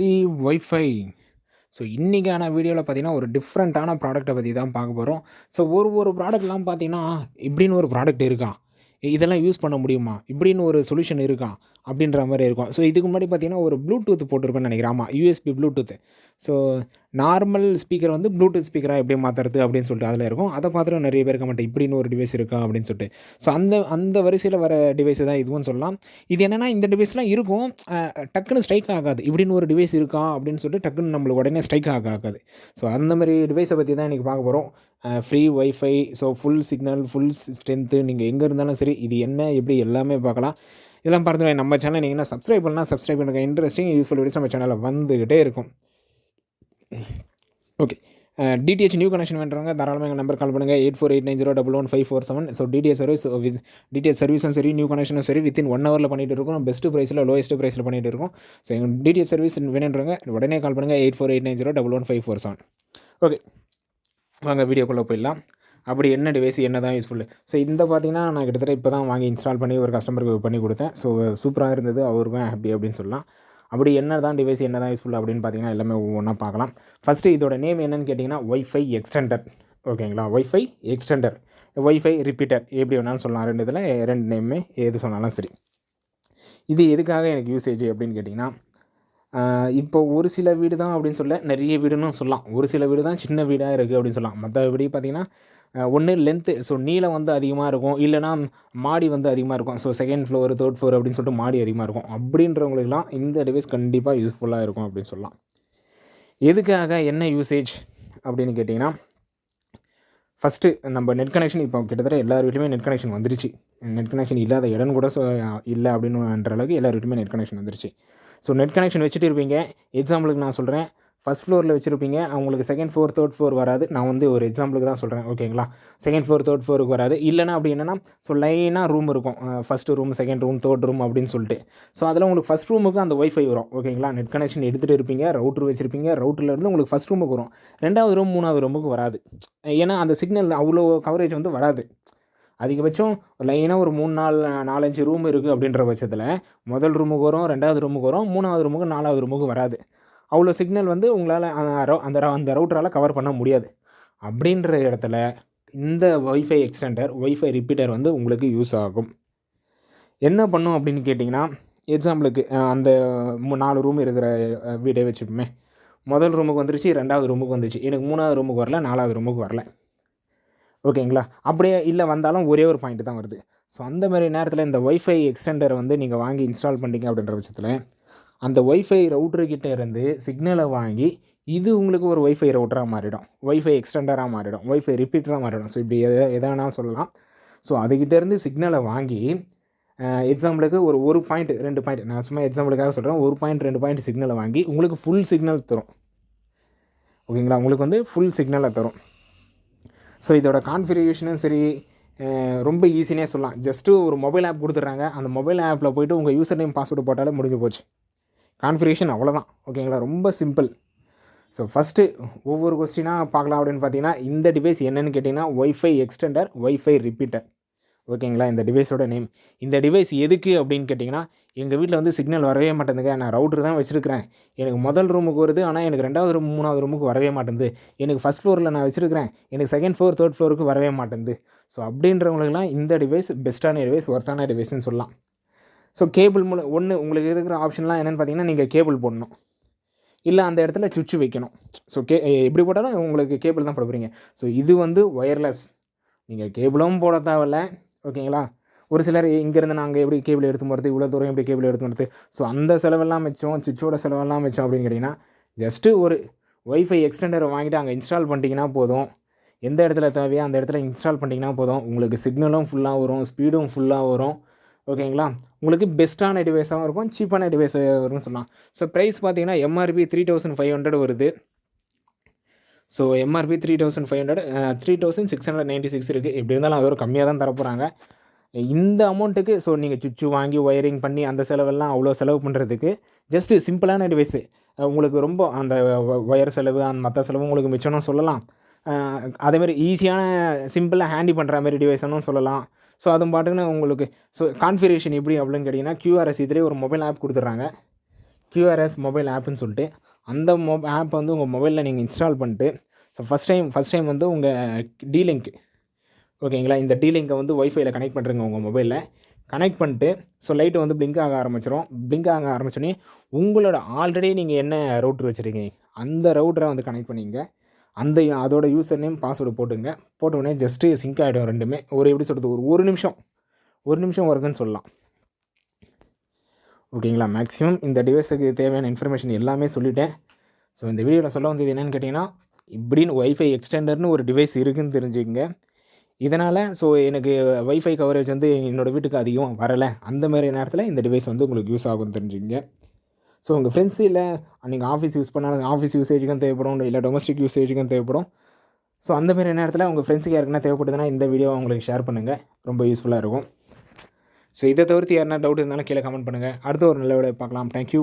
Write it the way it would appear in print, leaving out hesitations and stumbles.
Wifi. So இன்றைக்கான வீடியோவில் பார்த்தீங்கன்னா ஒரு டிஃப்ரெண்ட்டான ப்ராடக்ட்டை பற்றி தான் பார்க்க போகிறோம். ஸோ ஒரு ப்ராடக்ட்லாம் பார்த்தீங்கன்னா இப்படின்னு ஒரு ப்ராடக்ட் இருக்கா, இதெல்லாம் யூஸ் பண்ண முடியுமா, இப்படின்னு ஒரு சொல்யூஷன் இருக்கா அப்படின்ற மாதிரி இருக்கும். ஸோ இதுக்கு முன்னாடி பார்த்தீங்கன்னா ஒரு ப்ளூடூத் போட்டிருப்பேன்னு நினைக்கிறேன். ஆமாம், USB Bluetooth. So normal speaker வந்து ப்ளூடூத் ஸ்பீக்கராக எப்படி மாற்றுறது அப்படின்னு சொல்லிட்டு அதில் இருக்கும். அதை பார்த்துட்டு நிறைய பேர் கமெண்ட் இப்படின்னு ஒரு டிவைஸ் இருக்கா அப்படின்னு சொல்லிட்டு. ஸோ அந்த அந்த வரிசையில் வர டிவைஸ் தான் இதுவும் சொல்லலாம். இது என்னென்னா இந்த டிவைஸ்லாம் இருக்கும், டக்குன்னு ஸ்ட்ரைக் ஆகாது. இப்படின்னு ஒரு டிவைஸ் இருக்கா அப்படின்னு சொல்லிட்டு டக்குன்னு நம்மளுக்கு உடனே ஸ்ட்ரைக் ஆகாது. ஸோ அந்த மாதிரி டிவைஸை பற்றி தான் இன்றைக்கி பார்க்க போகிறோம். Free wifi, so full signal, full strength, நீங்கள் எங்கே இருந்தாலும் சரி இது என்ன எப்படி எல்லாமே பார்க்கலாம். இதெல்லாம் பார்த்துட்டு நம்ம சேனல் நீங்கள் என்ன சப்ஸ்கிரைப் பண்ணலாம், சப்ஸ்கிரைப் பண்ணுங்க. இன்ட்ரெஸ்டிங் யூஸ்ஃபுல் வீடியோஸ் நம்ம சேனலில் வந்துக்கிட்டே இருக்கும். ஓகே, டிடிஹெச் நியூ கனெக்ஷன் பண்ணுறவங்க தாராளமாக எங்கள் நம்பர் கால் பண்ணுங்கள். 8489011547. ஸோ டிடிஹெச் சர்வீஸ் டிடிஹெச் சர்வீஸும் சரி, நியூ கனெக்ஷனும் சரி, வித்தின் 1 ஹவரில் பண்ணிகிட்டு இருக்கோம். பெஸ்ட்டு ப்ரைஸில் லோயஸ்ட்டு ப்ரைஸில் பண்ணிகிட்டு இருக்கோம். ஸோ எங்கள் டிடிஹெச் சர்வீஸ் வேணுன்றவங்க உடனே கால் பண்ணுங்கள். 8489011547. ஓகே, வாங்க வீடியோக்குள்ளே போயிடலாம். அப்படி என்ன டிவைஸ் என்ன தான் யூஸ்ஃபுல்லு. ஸோ இந்த பார்த்தீங்கன்னா நான் கிட்டத்தட்ட இப்போ தான் வாங்கி இன்ஸ்டால் பண்ணி ஒரு கஸ்டமருக்கு பண்ணி கொடுத்தேன். ஸோ சூப்பராக இருந்தது, அவருக்கும் ஹாப்பி அப்படின்னு சொல்லலாம். அப்படி என்ன தான் டிவைஸ் என்ன தான் யூஸ்ஃபுல் அப்படின்னு பார்த்தீங்கன்னா எல்லாமே ஒவ்வொன்றா பார்க்கலாம். ஃபஸ்ட்டு இதோட நேம் என்னென்னு கேட்டிங்கன்னா வைஃபை எக்ஸ்டெண்டர். ஓகேங்களா, வைஃபை எக்ஸ்டெண்டர், வைஃபை ரிப்பீட்டர், எப்படி வேணாலும் சொல்லலாம். ரெண்டு இதில் ரெண்டு நேமே எது சொன்னாலும் சரி. இது எதுக்காக எனக்கு யூசேஜ் அப்படின்னு கேட்டிங்கன்னா, இப்போ ஒரு சில வீடு தான் அப்படின்னு சொல்ல, நிறைய வீடுன்னு சொல்லலாம். ஒரு சில வீடு தான் சின்ன வீடாக இருக்குது அப்படின்னு சொல்லலாம். மற்றபடி பார்த்திங்கன்னா ஒன்று லென்த்து, ஸோ நீளம் வந்து அதிகமாக இருக்கும், இல்லைனா மாடி வந்து அதிகமாக இருக்கும். So second floor, third floor அப்படின்னு சொல்லிட்டு மாடி அதிகமாக இருக்கும். அப்படின்றவங்களுக்குலாம் இந்த டிவைஸ் கண்டிப்பாக யூஸ்ஃபுல்லாக இருக்கும் அப்படின்னு சொல்லலாம். எதுக்காக என்ன யூசேஜ் அப்படின்னு கேட்டிங்கன்னா, ஃபஸ்ட்டு நம்ம நெட் கனெக்ஷன் இப்போ கிட்டத்தட்ட எல்லார் வீட்லையுமே நெட் கனெக்ஷன் வந்துருச்சு. நெட் கனெக்ஷன் இல்லாத இடம் கூட இல்லை அப்படின்னுன்ற அளவுக்கு எல்லார் வீட்லையுமே நெட் கனெக்ஷன் வந்துருச்சு. ஸோ நெட் கனெக்ஷன் வச்சுட்டு இருப்பீங்க. எக்ஸாம்பிளுக்கு நான் சொல்கிறேன், ஃபஸ்ட் ஃப்ளோரில் வச்சுருப்பீங்க, அவங்களுக்கு செகண்ட் ஃப்ளோர், தேர்ட் ஃப்ளோர் வராது. நான் வந்து ஒரு எக்ஸாம்பிளுக்கு தான் சொல்கிறேன், ஓகேங்களா. செகண்ட் ஃப்ளோர், தேர்ட் ஃப்ளோருக்கு வராது. இல்லைனா அப்படி என்னென்னா, ஸோ லைனாக ரூம் இருக்கும், first room, second room, third room அப்படின்னு சொல்லிட்டு. ஸோ அதில் உங்களுக்கு ஃபஸ்ட் ரூமுக்கு அந்த வைஃபை வரும், ஓகேங்களா. நெட் கனெக்ஷன் எடுத்துகிட்டு இருப்பீங்க, ரவுட்ரு வச்சுருப்பீங்க, ரவுட்டர்லேருந்து உங்களுக்கு ஃபஸ்ட் ரூமுக்கு வரும். ரெண்டாவது ரூம், மூணாவது ரூமுக்கு வராது. ஏன்னா அந்த சிக்னல் அவ்வளோ கவரேஜ் வந்து வராது. அதிகபட்சம் லைனாக ஒரு 4-5 ரூம் இருக்குது அப்படின்ற பட்சத்தில் முதல் ரூமுக்கு வரும், ரெண்டாவது ரூமுக்கு வரும், மூணாவது ரூமுக்கு, நாலாவது ரூமுக்கு வராது. அவ்வளோ சிக்னல் வந்து உங்களால் அந்த ரவுட்டரால் கவர் பண்ண முடியாது. அப்படின்ற இடத்துல இந்த வைஃபை எக்ஸ்டெண்டர், வைஃபை ரிப்பீட்டர் வந்து உங்களுக்கு யூஸ் ஆகும். என்ன பண்ணும் அப்படின்னு கேட்டிங்கன்னா, எக்ஸாம்பிளுக்கு அந்த 4 ரூம் இருக்கிற வீடே வச்சுப்போமே. முதல் ரூமுக்கு வந்துருச்சு, ரெண்டாவது ரூமுக்கு வந்துச்சு, எனக்கு மூணாவது ரூமுக்கு வரல, நாலாவது ரூமுக்கு வரல, ஓகேங்களா. அப்படியே இல்லை வந்தாலும் ஒரே ஒரு பாயிண்ட் தான் வருது. ஸோ அந்த மாதிரி நேரத்தில் இந்த வைஃபை எக்ஸ்டெண்டரை வந்து நீங்கள் வாங்கி இன்ஸ்டால் பண்ணிட்டீங்க அப்படின்ற பட்சத்தில் அந்த வைஃபை ரவுட்டர்கிட்ட இருந்து சிக்னலை வாங்கி இது உங்களுக்கு ஒரு வைஃபை ரவுட்டராக மாறிடும், வைஃபை எக்ஸ்டெண்டராக மாறிடும், வைஃபை ரிப்பீட்டராக மாறிடும். ஸோ இப்படி எதை வேணாலும் சொல்லலாம். ஸோ அதுக்கிட்டேருந்து சிக்னலை வாங்கி எக்ஸாம்பிளுக்கு ஒரு பாயிண்ட் 2 பாயிண்ட், நான் சும்மா எக்ஸாம்பிளுக்காக சொல்கிறேன், 1 பாயிண்ட் 2 பாயிண்ட் சிக்னலை வாங்கி உங்களுக்கு ஃபுல் சிக்னல் தரும், ஓகேங்களா. உங்களுக்கு வந்து ஃபுல் சிக்னலை தரும். ஸோ இதோட கான்ஃபிகரேஷனும் சரி ரொம்ப ஈஸினே சொல்லலாம். ஜஸ்ட்டு ஒரு மொபைல் ஆப் கொடுத்துட்றாங்க, அந்த மொபைல் ஆப்பில் போய்ட்டு உங்கள் யூசர் நேம் பாஸ்வேர்டு போட்டாலே முடிஞ்சு போச்சு. கான்ஃபிகரேஷன் அவ்வளோதான், ஓகேங்களா. ரொம்ப சிம்பிள். ஸோ ஃபஸ்ட்டு ஒவ்வொரு கொஸ்டினாக பார்க்கலாம். அப்படின்னு பார்த்தீங்கன்னா, இந்த டிவைஸ் என்னென்னு கேட்டிங்கன்னா வைஃபை எக்ஸ்டெண்டர், வைஃபை ரிப்பீட்டர், ஓகேங்களா. இந்த டிவைஸோட நேம். இந்த டிவைஸ் எதுக்கு அப்படின்னு கேட்டிங்கன்னா, எங்கள் வீட்டில் வந்து சிக்னல் வரவே மாட்டேங்குதுங்க, நான் ரவுட்ரு தான் வச்சுருக்கிறேன், எனக்கு முதல் ரூமுக்கு வருது, ஆனால் எனக்கு ரெண்டாவது ரூம், மூணாவது ரூமுக்கு வரவே மாட்டேங்குது, எனக்கு ஃபஸ்ட் ஃப்ளோரில் நான் வச்சுருக்கிறேன், எனக்கு செகண்ட் ஃப்ளோர், தேர்ட் ஃப்ளோருக்கு வரவே மாட்டேங்குது. ஸோ அப்படின்றவங்களுக்குலாம் இந்த டிவைஸ் பெஸ்ட்டான டிவைஸ், ஒர்த்தான டிவைஸ்ன்னு சொல்லலாம். ஸோ கேபிள் ஒன்று உங்களுக்கு இருக்கிற ஆப்ஷன்லாம் என்னென்னு பார்த்தீங்கன்னா, நீங்கள் கேபிள் போடணும், இல்லை அந்த இடத்துல சுவிட்ச் வைக்கணும். ஸோ எப்படி போட்டாலும் உங்களுக்கு கேபிள் தான் போட போகிறீங்க. ஸோ இது வந்து ஒயர்லெஸ், நீங்கள் கேபிளும் போட தேவையில்ல, ஓகேங்களா. ஒரு சிலர் இங்கேருந்து நாங்கள் எப்படி கேபிள் எடுத்து போகிறது, இவ்வளோ தூரம் எப்படி கேபிள் எடுத்து போகிறது, ஸோ அந்த செலவெல்லாம் மிச்சம், சுவிட்சோட செலவெல்லாம் மிச்சம் அப்படின்னு கேட்டிங்கன்னா, ஜஸ்ட்டு ஒரு வைஃபை எக்ஸ்டெண்டரை வாங்கிட்டு அங்கே இன்ஸ்டால் பண்ணிட்டீங்கன்னா போதும். எந்த இடத்துல தேவையோ அந்த இடத்துல இன்ஸ்டால் பண்ணிட்டீங்கன்னா போதும், உங்களுக்கு சிக்னலும் ஃபுல்லாக வரும், ஸ்பீடும் ஃபுல்லாக வரும், ஓகேங்களா. உங்களுக்கு பெஸ்ட்டான டிவைஸாகவும் இருக்கும், சீப்பான டிவைஸாக வரும்னு சொல்லலாம். ஸோ ப்ரைஸ் பார்த்தீங்கன்னா எம்ஆர்பி 3500 வருது. ஸோ எம்ஆர்பி 3500, 3696 இருக்குது. எப்படி இருந்தாலும் அது ஒரு கம்மியாக தான் தரப்போகிறாங்க இந்த அமௌண்ட்டுக்கு. ஸோ நீங்கள் சுவிட்சு வாங்கி ஒயரிங் பண்ணி அந்த செலவெல்லாம் அவ்வளோ செலவு பண்ணுறதுக்கு ஜஸ்ட்டு சிம்பிளான டிவைஸு உங்களுக்கு ரொம்ப அந்த ஒயர் செலவு அந்த மற்ற செலவு உங்களுக்கு மிச்சம்னு சொல்லலாம். அதேமாதிரி ஈஸியான சிம்பிளாக ஹேண்டி பண்ணுற மாதிரி டிவைஸ்னும் சொல்லலாம். ஸோ அது பாட்டுக்குன்னு உங்களுக்கு ஸோ கான்ஃபிகரேஷன் எப்படி அப்படின்னு கேட்டிங்கன்னா, QRS இதுலேயே ஒரு மொபைல் ஆப் கொடுத்துட்றாங்க. QRS மொபைல் ஆப்புன்னு சொல்லிட்டு அந்த ஆப் வந்து உங்கள் மொபைலில் நீங்கள் இன்ஸ்டால் பண்ணிட்டு ஸோ ஃபஸ்ட் டைம் வந்து உங்கள் டீலிங்க் ஓகேங்களா, இந்த டீலிங்கை வந்து ஒய்ஃபைல கனெக்ட் பண்ணுறங்க உங்கள் மொபைலில். கனெக்ட் பண்ணிட்டு ஸோ லைட்டு வந்து பிளிங்க் ஆக ஆரம்பிச்சிடும். பிளிங்க் ஆக ஆரம்பிச்சோடனே உங்களோட ஆல்ரெடி நீங்கள் என்ன ரவுட்ரு வச்சுருக்கீங்க அந்த ரவுட்டரை வந்து கனெக்ட் பண்ணிங்க. அதோட யூசர் நேம் பாஸ்வேர்டு போட்டுங்க. போட்ட உடனே ஜஸ்ட்டு சிங்க் ஆகிடும் ரெண்டுமே. எப்படி சொல்கிறது, ஒரு நிமிஷம் ஒர்க்குன்னு சொல்லலாம். ஓகேங்களா, மேக்ஸிமம் இந்த டிவைஸுக்கு தேவையான இன்ஃபர்மேஷன் எல்லாமே சொல்லிட்டேன். ஸோ இந்த வீடியோவில் சொல்ல வந்தது என்னென்னு கேட்டிங்கன்னா, இப்படின்னு ஒய்ஃபை எக்ஸ்டெண்டர்னு ஒரு டிவைஸ் இருக்குதுன்னு தெரிஞ்சுக்கங்க. இதனால் ஸோ எனக்கு வைஃபை கவரேஜ் வந்து என்னோடய வீட்டுக்கு அதிகம் வரலை, அந்த மாதிரி நேரத்தில் இந்த டிவைஸ் வந்து உங்களுக்கு யூஸ் ஆகும்னு தெரிஞ்சுக்கங்க. ஸோ உங்கள் ஃப்ரெண்ட்ஸு இல்லை நீங்கள் ஆஃபீஸ் யூஸ் பண்ணாலும் ஆஃபீஸ் யூசேஜுக்கும் தேவைப்படும், இல்லை டொமஸ்டிக் யூசேஜுக்கும் தேவைப்படும். ஸோ அந்த மாதிரி நேரத்தில் உங்கள் ஃப்ரெண்ட்ஸுக்கு யாருக்குன்னா தேவைப்படுதுன்னா இந்த வீடியோவை உங்களுக்கு ஷேர் பண்ணுங்கள், ரொம்ப யூஸ்ஃபுல்லாக இருக்கும். ஸோ இதை தவிர்த்து யாருன்னா டவுட் இருந்தாலும் கீழே கமெண்ட் பண்ணுங்கள். அடுத்த ஒரு நல்ல வீடியோ பார்க்கலாம். தேங்க்யூ.